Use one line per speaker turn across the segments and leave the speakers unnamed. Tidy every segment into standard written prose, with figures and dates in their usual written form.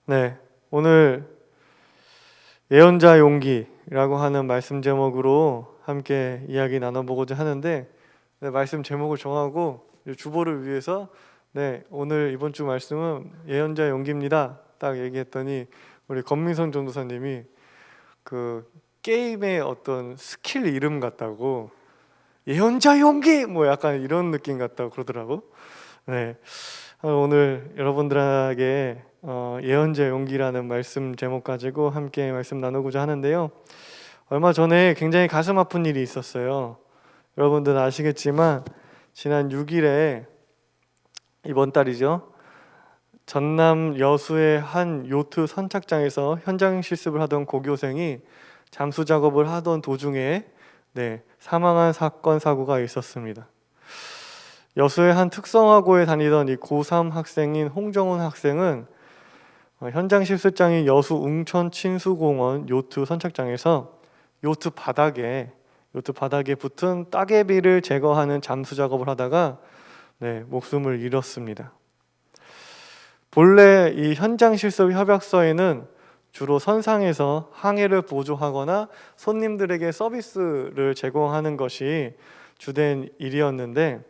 네, 오늘 예언자 용기라고 하는 말씀 제목으로 함께 이야기 나눠보고자 하는데, 말씀 제목을 정하고 주보를 위해서 오늘 이번 주 말씀은 예언자 용기입니다 딱 얘기했더니 우리 권민선 전도사님이 그 게임의 어떤 스킬 이름 같다고, 예언자 용기 뭐 약간 이런 느낌 같다고 그러더라고. 네, 오늘 여러분들에게 예언자 용기라는 말씀 제목 가지고 함께 말씀 나누고자 하는데요. 얼마 전에 굉장히 가슴 아픈 일이 있었어요. 여러분들 아시겠지만 지난 6일에, 이번 달이죠, 전남 여수의 한 요트 선착장에서 현장 실습을 하던 고교생이 잠수 작업을 하던 도중에 사망한 사건 사고가 있었습니다. 여수의 한 특성화고에 다니던 이 고3 학생인 홍정훈 학생은 현장 실습장인 여수 웅천 친수공원 요트 선착장에서 요트 바닥에 붙은 따개비를 제거하는 잠수 작업을 하다가 목숨을 잃었습니다. 본래 이 현장 실습 협약서에는 주로 선상에서 항해를 보조하거나 손님들에게 서비스를 제공하는 것이 주된 일이었는데,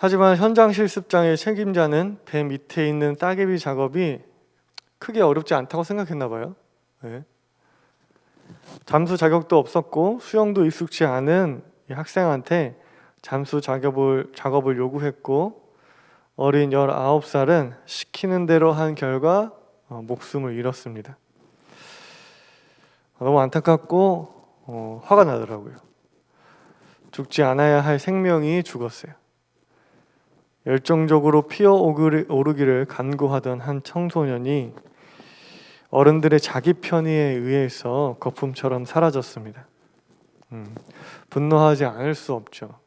하지만 현장 실습장의 책임자는 배 밑에 있는 따개비 작업이 크게 어렵지 않다고 생각했나 봐요. 잠수 자격도 없었고 수영도 익숙치 않은 이 학생한테 잠수 작업을 요구했고, 어린 19살은 시키는 대로 한 결과 목숨을 잃었습니다. 너무 안타깝고 화가 나더라고요. 죽지 않아야 할 생명이 죽었어요. 열정적으로 피어오르기를 간구하던 한 청소년이 어른들의 자기 편의에 의해서 거품처럼 사라졌습니다. 분노하지 않을 수 없죠.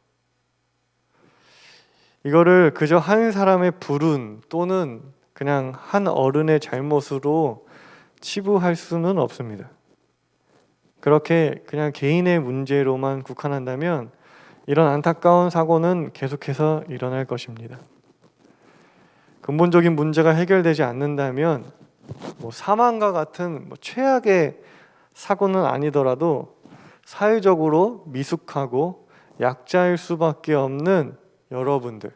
이거를 그저 한 사람의 불운 또는 그냥 한 어른의 잘못으로 치부할 수는 없습니다. 그렇게 그냥 개인의 문제로만 국한한다면 이런 안타까운 사고는 계속해서 일어날 것입니다. 근본적인 문제가 해결되지 않는다면 사망과 같은 최악의 사고는 아니더라도 사회적으로 미숙하고 약자일 수밖에 없는 여러분들,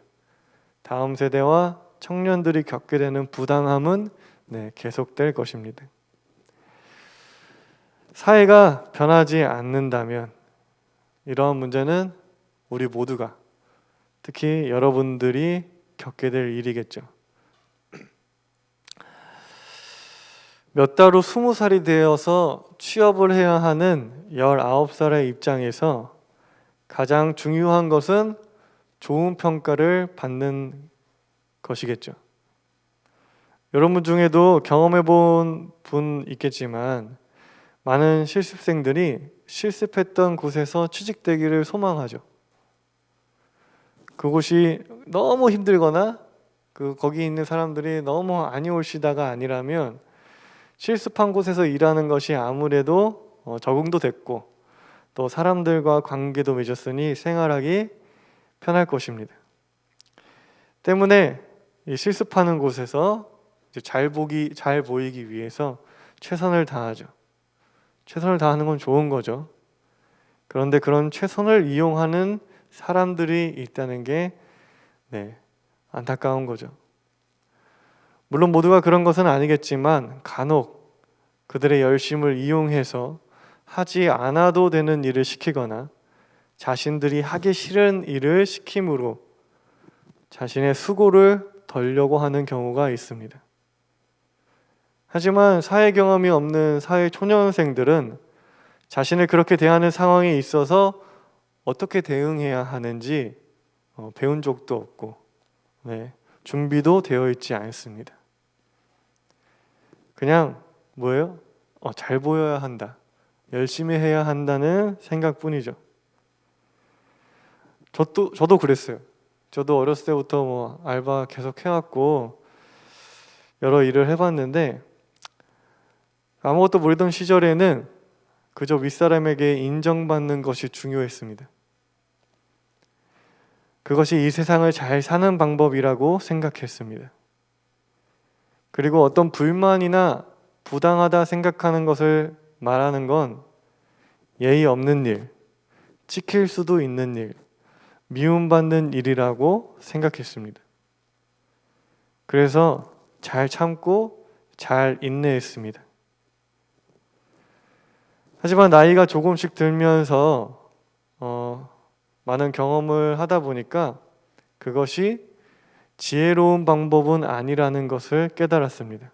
다음 세대와 청년들이 겪게 되는 부당함은 계속될 것입니다. 사회가 변하지 않는다면 이러한 문제는 우리 모두가, 특히 여러분들이 겪게 될 일이겠죠. 몇 달 후 20살이 되어서 취업을 해야 하는 19살의 입장에서 가장 중요한 것은 좋은 평가를 받는 것이겠죠. 여러분 중에도 경험해 본 분 있겠지만 많은 실습생들이 실습했던 곳에서 취직되기를 소망하죠. 그곳이 너무 힘들거나 거기 있는 사람들이 너무 안이올시다가 아니라면 실습한 곳에서 일하는 것이 아무래도 적응도 됐고 또 사람들과 관계도 맺었으니 생활하기 편할 것입니다. 때문에 이 실습하는 곳에서 잘 보이기 위해서 최선을 다하죠. 최선을 다하는 건 좋은 거죠. 그런데 그런 최선을 이용하는 사람들이 있다는 게 안타까운 거죠. 물론 모두가 그런 것은 아니겠지만 간혹 그들의 열심을 이용해서 하지 않아도 되는 일을 시키거나 자신들이 하기 싫은 일을 시킴으로 자신의 수고를 덜려고 하는 경우가 있습니다. 하지만 사회 경험이 없는 사회 초년생들은 자신을 그렇게 대하는 상황에 있어서 어떻게 대응해야 하는지 배운 적도 없고 준비도 되어 있지 않습니다. 그냥 잘 보여야 한다, 열심히 해야 한다는 생각뿐이죠. 저도 그랬어요. 저도 어렸을 때부터 알바 계속 해왔고 여러 일을 해봤는데 아무것도 모르던 시절에는 그저 윗사람에게 인정받는 것이 중요했습니다. 그것이 이 세상을 잘 사는 방법이라고 생각했습니다. 그리고 어떤 불만이나 부당하다 생각하는 것을 말하는 건 예의 없는 일, 찍힐 수도 있는 일, 미움받는 일이라고 생각했습니다. 그래서 잘 참고 잘 인내했습니다. 하지만 나이가 조금씩 들면서 많은 경험을 하다 보니까 그것이 지혜로운 방법은 아니라는 것을 깨달았습니다.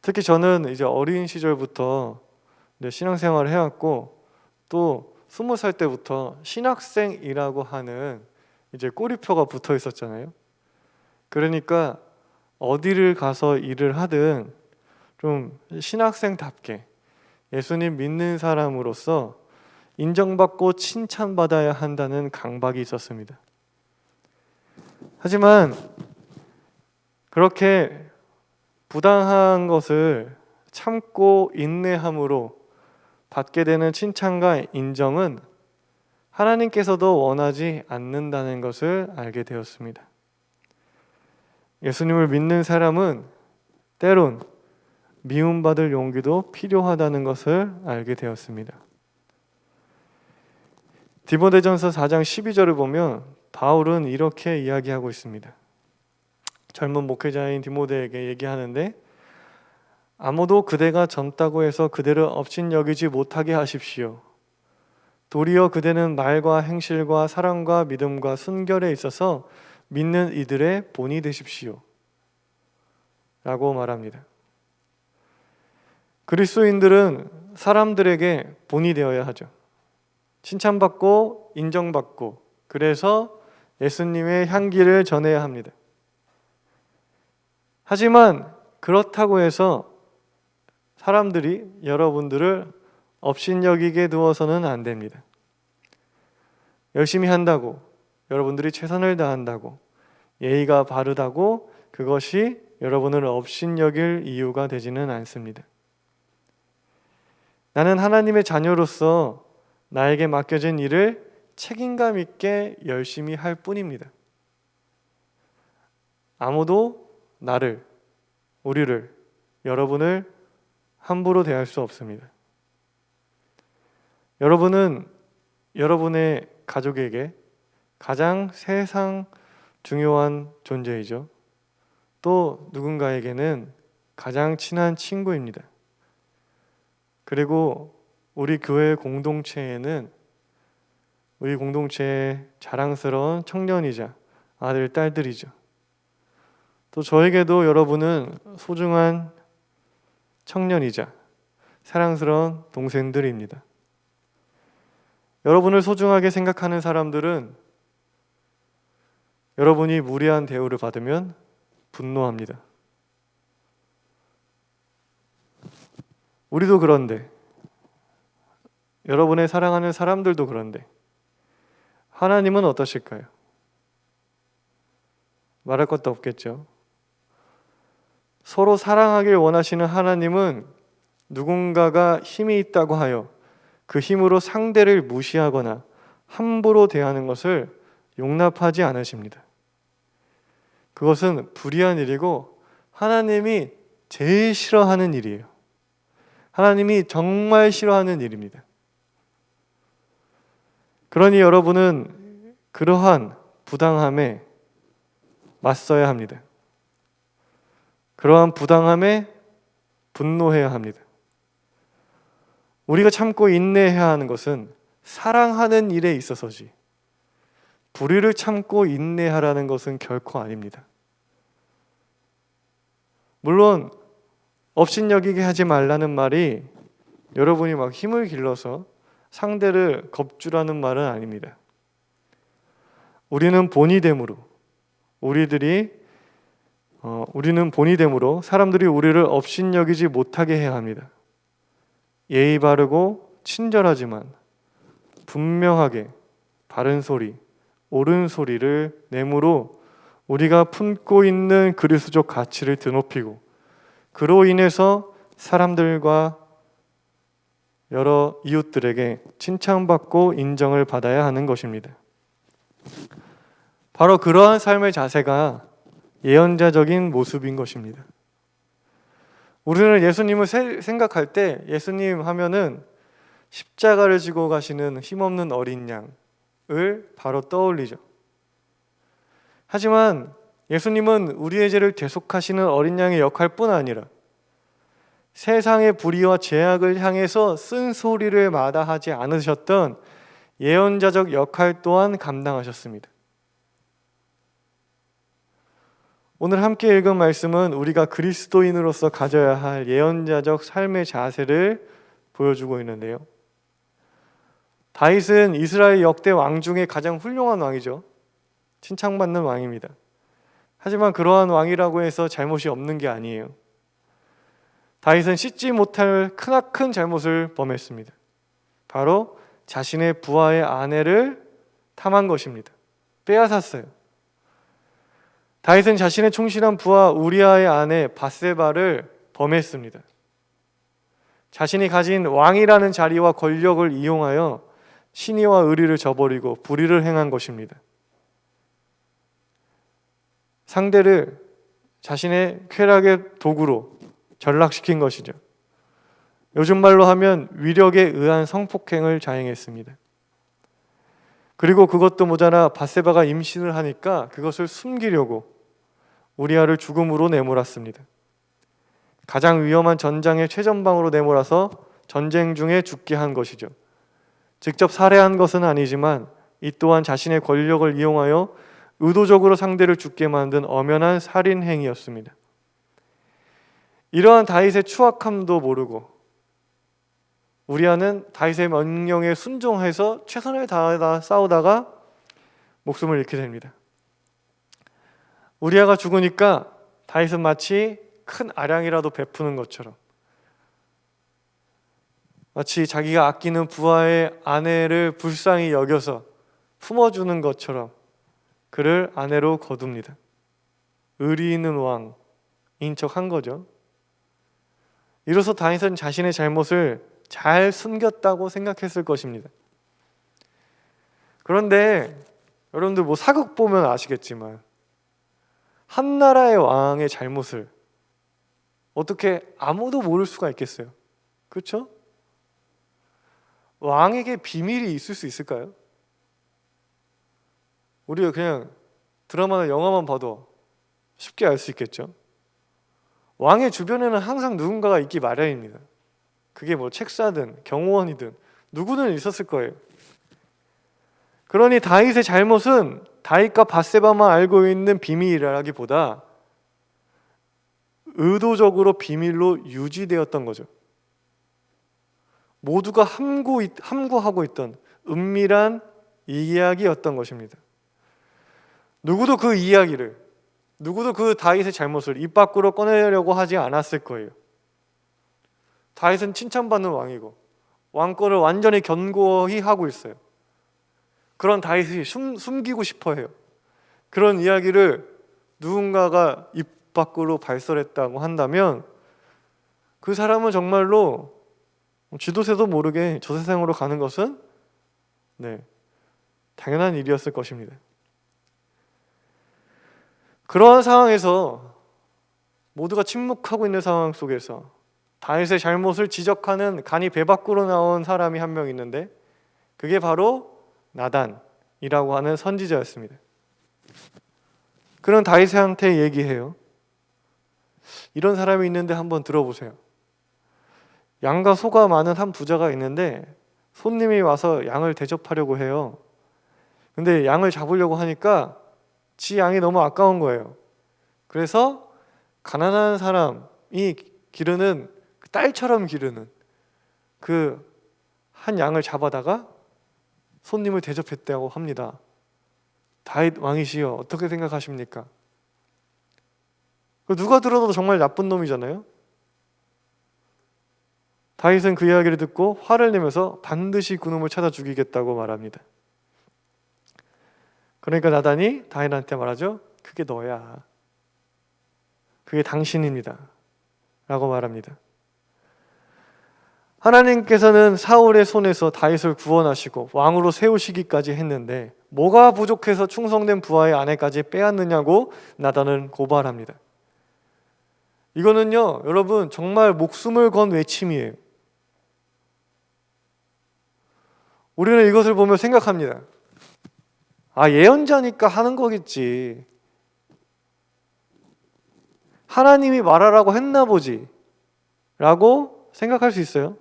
특히 저는 이제 어린 시절부터 신앙생활을 해왔고 또 20살 때부터 신학생이라고 하는 이제 꼬리표가 붙어 있었잖아요. 그러니까 어디를 가서 일을 하든 좀 신학생답게 예수님 믿는 사람으로서 인정받고 칭찬받아야 한다는 강박이 있었습니다. 하지만 그렇게 부당한 것을 참고 인내함으로 받게 되는 칭찬과 인정은 하나님께서도 원하지 않는다는 것을 알게 되었습니다. 예수님을 믿는 사람은 때론 미움받을 용기도 필요하다는 것을 알게 되었습니다. 디모데전서 4장 12절을 보면 바울은 이렇게 이야기하고 있습니다. 젊은 목회자인 디모데에게 얘기하는데, 아무도 그대가 젊다고 해서 그대를 업신여기지 못하게 하십시오. 도리어 그대는 말과 행실과 사랑과 믿음과 순결에 있어서 믿는 이들의 본이 되십시오. 라고 말합니다. 그리스도인들은 사람들에게 본이 되어야 하죠. 칭찬받고 인정받고, 그래서 예수님의 향기를 전해야 합니다. 하지만 그렇다고 해서 사람들이 여러분들을 업신여기게 두어서는 안 됩니다. 열심히 한다고, 여러분들이 최선을 다한다고, 예의가 바르다고 그것이 여러분을 업신여길 이유가 되지는 않습니다. 나는 하나님의 자녀로서 나에게 맡겨진 일을 책임감 있게 열심히 할 뿐입니다. 아무도 나를, 우리를, 여러분을 함부로 대할 수 없습니다. 여러분은 여러분의 가족에게 가장 세상 중요한 존재이죠. 또 누군가에게는 가장 친한 친구입니다. 그리고 우리 교회 공동체에는 우리 공동체의 자랑스러운 청년이자 아들, 딸들이죠. 또 저에게도 여러분은 소중한 청년이자 사랑스러운 동생들입니다. 여러분을 소중하게 생각하는 사람들은 여러분이 무리한 대우를 받으면 분노합니다. 우리도 그런데, 여러분의 사랑하는 사람들도 그런데 하나님은 어떠실까요? 말할 것도 없겠죠. 서로 사랑하길 원하시는 하나님은 누군가가 힘이 있다고 하여 그 힘으로 상대를 무시하거나 함부로 대하는 것을 용납하지 않으십니다. 그것은 불의한 일이고 하나님이 제일 싫어하는 일이에요. 하나님이 정말 싫어하는 일입니다. 그러니 여러분은 그러한 부당함에 맞서야 합니다. 그러한 부당함에 분노해야 합니다. 우리가 참고 인내해야 하는 것은 사랑하는 일에 있어서지, 불의를 참고 인내하라는 것은 결코 아닙니다. 물론 업신여기게 하지 말라는 말이 여러분이 막 힘을 길러서 상대를 겁주라는 말은 아닙니다. 우리는 본이 됨으로 사람들이 우리를 업신여기지 못하게 해야 합니다. 예의 바르고 친절하지만 분명하게 바른 소리, 옳은 소리를 내므로 우리가 품고 있는 그리스도적 가치를 드높이고, 그로 인해서 사람들과 여러 이웃들에게 칭찬받고 인정을 받아야 하는 것입니다. 바로 그러한 삶의 자세가 예언자적인 모습인 것입니다. 우리는 예수님을 생각할 때 예수님 하면은 십자가를 지고 가시는 힘없는 어린 양을 바로 떠올리죠. 하지만 예수님은 우리의 죄를 대속하시는 어린 양의 역할뿐 아니라 세상의 불의와 죄악을 향해서 쓴소리를 마다하지 않으셨던 예언자적 역할 또한 감당하셨습니다. 오늘 함께 읽은 말씀은 우리가 그리스도인으로서 가져야 할 예언자적 삶의 자세를 보여주고 있는데요. 다윗은 이스라엘 역대 왕 중에 가장 훌륭한 왕이죠. 칭찬받는 왕입니다. 하지만 그러한 왕이라고 해서 잘못이 없는 게 아니에요. 다윗은 씻지 못할 크나큰 잘못을 범했습니다. 바로 자신의 부하의 아내를 탐한 것입니다. 빼앗았어요. 다윗은 자신의 충실한 부하 우리아의 아내 밧세바를 범했습니다. 자신이 가진 왕이라는 자리와 권력을 이용하여 신의와 의리를 저버리고 불의를 행한 것입니다. 상대를 자신의 쾌락의 도구로 전락시킨 것이죠. 요즘 말로 하면 위력에 의한 성폭행을 자행했습니다. 그리고 그것도 모자라 밧세바가 임신을 하니까 그것을 숨기려고 우리아를 죽음으로 내몰았습니다. 가장 위험한 전장의 최전방으로 내몰아서 전쟁 중에 죽게 한 것이죠. 직접 살해한 것은 아니지만 이 또한 자신의 권력을 이용하여 의도적으로 상대를 죽게 만든 엄연한 살인 행위였습니다. 이러한 다윗의 추악함도 모르고 우리아는 다윗의 명령에 순종해서 최선을 다하다 싸우다가 목숨을 잃게 됩니다. 우리아가 죽으니까 다윗은 마치 큰 아량이라도 베푸는 것처럼, 마치 자기가 아끼는 부하의 아내를 불쌍히 여겨서 품어주는 것처럼 그를 아내로 거둡니다. 의리 있는 왕인 척한 거죠. 이로써 다윗은 자신의 잘못을 잘 숨겼다고 생각했을 것입니다. 그런데 여러분들 사극 보면 아시겠지만 한 나라의 왕의 잘못을 어떻게 아무도 모를 수가 있겠어요? 그렇죠? 왕에게 비밀이 있을 수 있을까요? 우리가 그냥 드라마나 영화만 봐도 쉽게 알 수 있겠죠. 왕의 주변에는 항상 누군가가 있기 마련입니다. 그게 책사든 경호원이든 누구든 있었을 거예요. 그러니 다윗의 잘못은 다윗과 밧세바만 알고 있는 비밀이라기보다 의도적으로 비밀로 유지되었던 거죠. 모두가 함구하고 있던 은밀한 이야기였던 것입니다. 누구도 그 이야기를, 누구도 그 다윗의 잘못을 입 밖으로 꺼내려고 하지 않았을 거예요. 다윗은 칭찬받는 왕이고 왕권을 완전히 견고히 하고 있어요. 그런 다윗이 숨기고 싶어 해요. 그런 이야기를 누군가가 입 밖으로 발설했다고 한다면 그 사람은 정말로 쥐도새도 모르게 저 세상으로 가는 것은 당연한 일이었을 것입니다. 그러한 상황에서 모두가 침묵하고 있는 상황 속에서 다윗의 잘못을 지적하는 간이 배 밖으로 나온 사람이 한 명 있는데 그게 바로 나단이라고 하는 선지자였습니다. 그런 다윗한테 얘기해요. 이런 사람이 있는데 한번 들어보세요. 양과 소가 많은 한 부자가 있는데 손님이 와서 양을 대접하려고 해요. 근데 양을 잡으려고 하니까 지 양이 너무 아까운 거예요. 그래서 가난한 사람이 기르는 딸처럼 기르는 그 한 양을 잡아다가 손님을 대접했다고 합니다. 다윗 왕이시여 어떻게 생각하십니까? 누가 들어도 정말 나쁜 놈이잖아요. 다윗은 그 이야기를 듣고 화를 내면서 반드시 그놈을 찾아 죽이겠다고 말합니다. 그러니까 나단이 다윗한테 말하죠. 그게 너야. 그게 당신입니다. 라고 말합니다. 하나님께서는 사울의 손에서 다윗을 구원하시고 왕으로 세우시기까지 했는데 뭐가 부족해서 충성된 부하의 아내까지 빼앗느냐고 나단은 고발합니다. 이거는요, 여러분 정말 목숨을 건 외침이에요. 우리는 이것을 보며 생각합니다. 아, 예언자니까 하는 거겠지. 하나님이 말하라고 했나 보지 라고 생각할 수 있어요.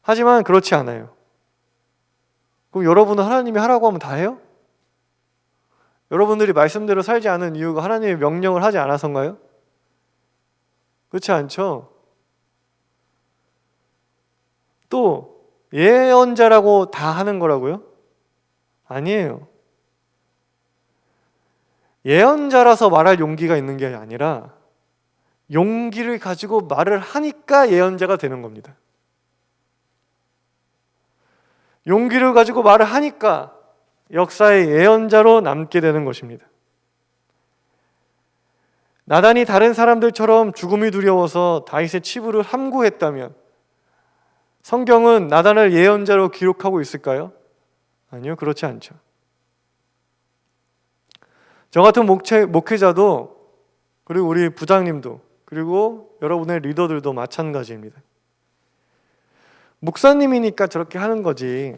하지만 그렇지 않아요. 그럼 여러분은 하나님이 하라고 하면 다 해요? 여러분들이 말씀대로 살지 않은 이유가 하나님의 명령을 하지 않아서인가요? 그렇지 않죠? 또 예언자라고 다 하는 거라고요? 아니에요. 예언자라서 말할 용기가 있는 게 아니라 용기를 가지고 말을 하니까 예언자가 되는 겁니다. 용기를 가지고 말을 하니까 역사의 예언자로 남게 되는 것입니다. 나단이 다른 사람들처럼 죽음이 두려워서 다윗의 치부를 함구했다면 성경은 나단을 예언자로 기록하고 있을까요? 아니요, 그렇지 않죠. 저 같은 목회자도, 그리고 우리 부장님도, 그리고 여러분의 리더들도 마찬가지입니다. 목사님이니까 저렇게 하는 거지,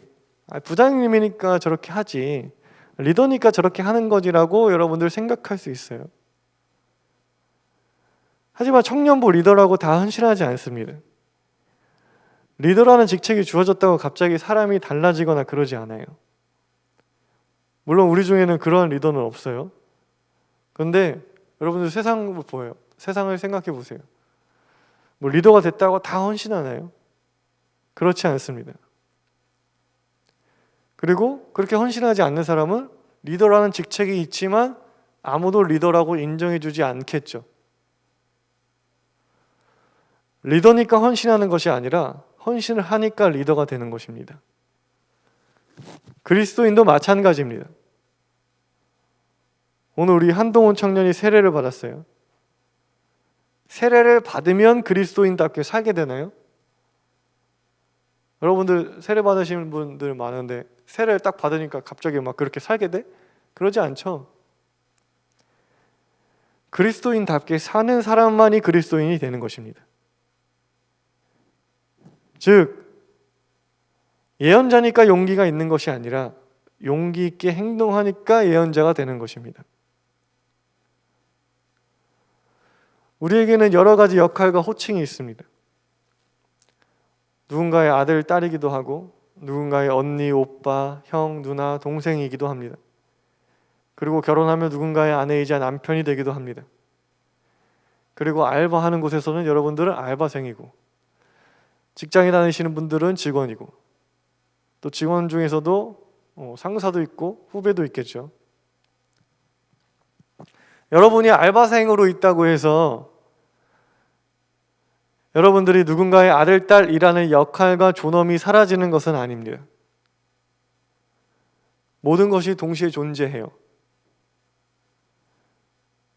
부장님이니까 저렇게 하지, 리더니까 저렇게 하는 거지라고 여러분들 생각할 수 있어요. 하지만 청년부 리더라고 다 헌신하지 않습니다. 리더라는 직책이 주어졌다고 갑자기 사람이 달라지거나 그러지 않아요. 물론 우리 중에는 그런 리더는 없어요. 그런데 여러분들 세상을 보여요. 세상을 생각해 보세요. 뭐 리더가 됐다고 다 헌신하나요? 그렇지 않습니다. 그리고 그렇게 헌신하지 않는 사람은 리더라는 직책이 있지만 아무도 리더라고 인정해 주지 않겠죠. 리더니까 헌신하는 것이 아니라 헌신을 하니까 리더가 되는 것입니다. 그리스도인도 마찬가지입니다. 오늘 우리 한동훈 청년이 세례를 받았어요. 세례를 받으면 그리스도인답게 살게 되나요? 여러분들 세례 받으시는 분들 많은데 세례를 딱 받으니까 갑자기 막 그렇게 살게 돼? 그러지 않죠. 그리스도인답게 사는 사람만이 그리스도인이 되는 것입니다. 즉, 예언자니까 용기가 있는 것이 아니라 용기 있게 행동하니까 예언자가 되는 것입니다. 우리에게는 여러 가지 역할과 호칭이 있습니다. 누군가의 아들, 딸이기도 하고 누군가의 언니, 오빠, 형, 누나, 동생이기도 합니다. 그리고 결혼하면 누군가의 아내이자 남편이 되기도 합니다. 그리고 알바하는 곳에서는 여러분들은 알바생이고, 직장에 다니시는 분들은 직원이고, 또 직원 중에서도 상사도 있고 후배도 있겠죠. 여러분이 알바생으로 있다고 해서 여러분들이 누군가의 아들, 딸이라는 역할과 존엄이 사라지는 것은 아닙니다. 모든 것이 동시에 존재해요.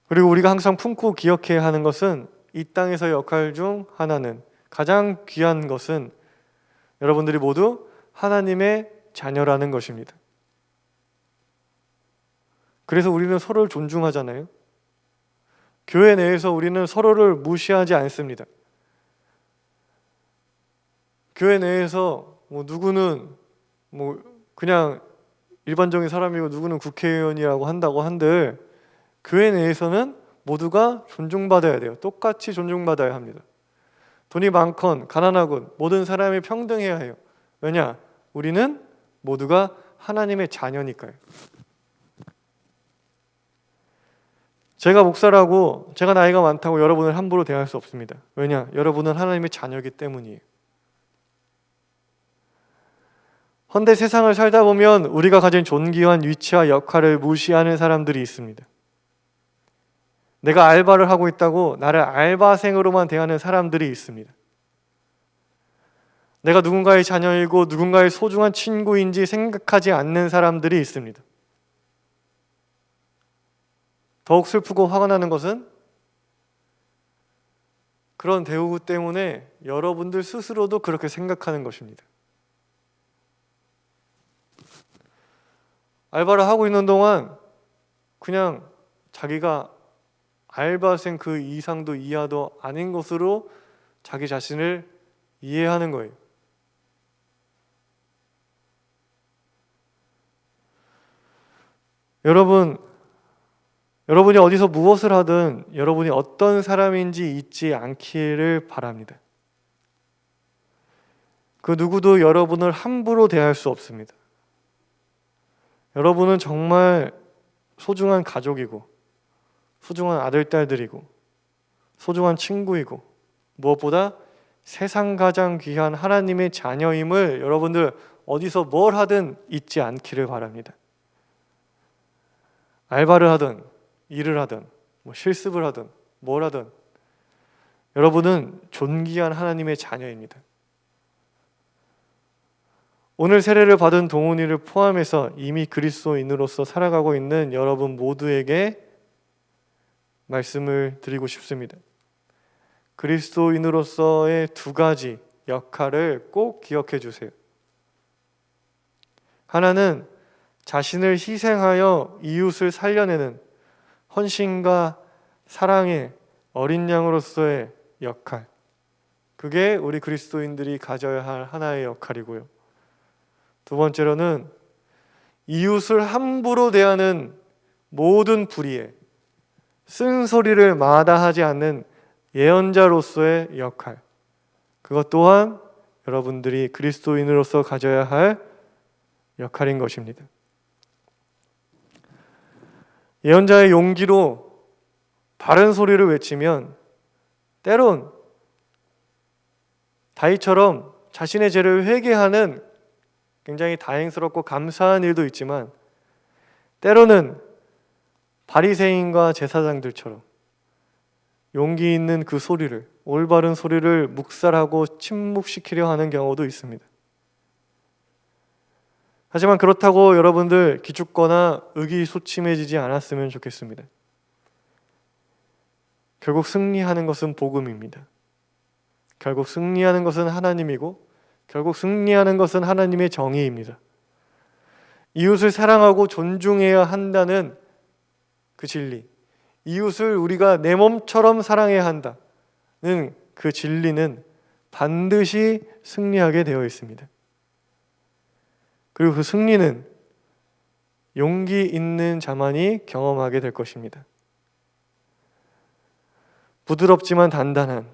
그리고 우리가 항상 품고 기억해야 하는 것은, 이 땅에서의 역할 중 하나는, 가장 귀한 것은 여러분들이 모두 하나님의 자녀라는 것입니다. 그래서 우리는 서로를 존중하잖아요. 교회 내에서 우리는 서로를 무시하지 않습니다. 교회 내에서 누구는 그냥 일반적인 사람이고 누구는 국회의원이라고 한다고 한들, 교회 내에서는 모두가 존중받아야 돼요. 똑같이 존중받아야 합니다. 돈이 많건 가난하건 모든 사람이 평등해야 해요. 왜냐? 우리는 모두가 하나님의 자녀니까요. 제가 목사라고 제가 나이가 많다고 여러분을 함부로 대할 수 없습니다. 왜냐? 여러분은 하나님의 자녀이기 때문이에요. 헌데 세상을 살다 보면 우리가 가진 존귀한 위치와 역할을 무시하는 사람들이 있습니다. 내가 알바를 하고 있다고 나를 알바생으로만 대하는 사람들이 있습니다. 내가 누군가의 자녀이고 누군가의 소중한 친구인지 생각하지 않는 사람들이 있습니다. 더욱 슬프고 화가 나는 것은 그런 대우 때문에 여러분들 스스로도 그렇게 생각하는 것입니다. 알바를 하고 있는 동안 그냥 자기가 알바생 그 이상도 이하도 아닌 것으로 자기 자신을 이해하는 거예요. 여러분이 어디서 무엇을 하든 여러분이 어떤 사람인지 잊지 않기를 바랍니다. 그 누구도 여러분을 함부로 대할 수 없습니다. 여러분은 정말 소중한 가족이고, 소중한 아들, 딸들이고, 소중한 친구이고, 무엇보다 세상 가장 귀한 하나님의 자녀임을 여러분들 어디서 뭘 하든 잊지 않기를 바랍니다. 알바를 하든 일을 하든 실습을 하든 뭘 하든 여러분은 존귀한 하나님의 자녀입니다. 오늘 세례를 받은 동훈이를 포함해서 이미 그리스도인으로서 살아가고 있는 여러분 모두에게 말씀을 드리고 싶습니다. 그리스도인으로서의 두 가지 역할을 꼭 기억해 주세요. 하나는 자신을 희생하여 이웃을 살려내는 헌신과 사랑의 어린 양으로서의 역할. 그게 우리 그리스도인들이 가져야 할 하나의 역할이고요. 두 번째로는 이웃을 함부로 대하는 모든 불의에 쓴소리를 마다하지 않는 예언자로서의 역할. 그것 또한 여러분들이 그리스도인으로서 가져야 할 역할인 것입니다. 예언자의 용기로 바른 소리를 외치면 때론 다윗처럼 자신의 죄를 회개하는 굉장히 다행스럽고 감사한 일도 있지만 때로는 바리새인과 제사장들처럼 용기 있는 그 소리를, 올바른 소리를 묵살하고 침묵시키려 하는 경우도 있습니다. 하지만 그렇다고 여러분들 기죽거나 의기소침해지지 않았으면 좋겠습니다. 결국 승리하는 것은 복음입니다. 결국 승리하는 것은 하나님이고 결국 승리하는 것은 하나님의 정의입니다. 이웃을 사랑하고 존중해야 한다는 그 진리, 이웃을 우리가 내 몸처럼 사랑해야 한다는 그 진리는 반드시 승리하게 되어 있습니다. 그리고 그 승리는 용기 있는 자만이 경험하게 될 것입니다. 부드럽지만 단단한,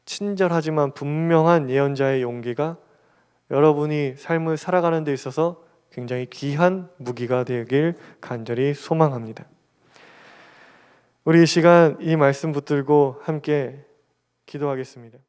친절하지만 분명한 예언자의 용기가 여러분이 삶을 살아가는 데 있어서 굉장히 귀한 무기가 되길 간절히 소망합니다. 우리 이 시간 이 말씀 붙들고 함께 기도하겠습니다.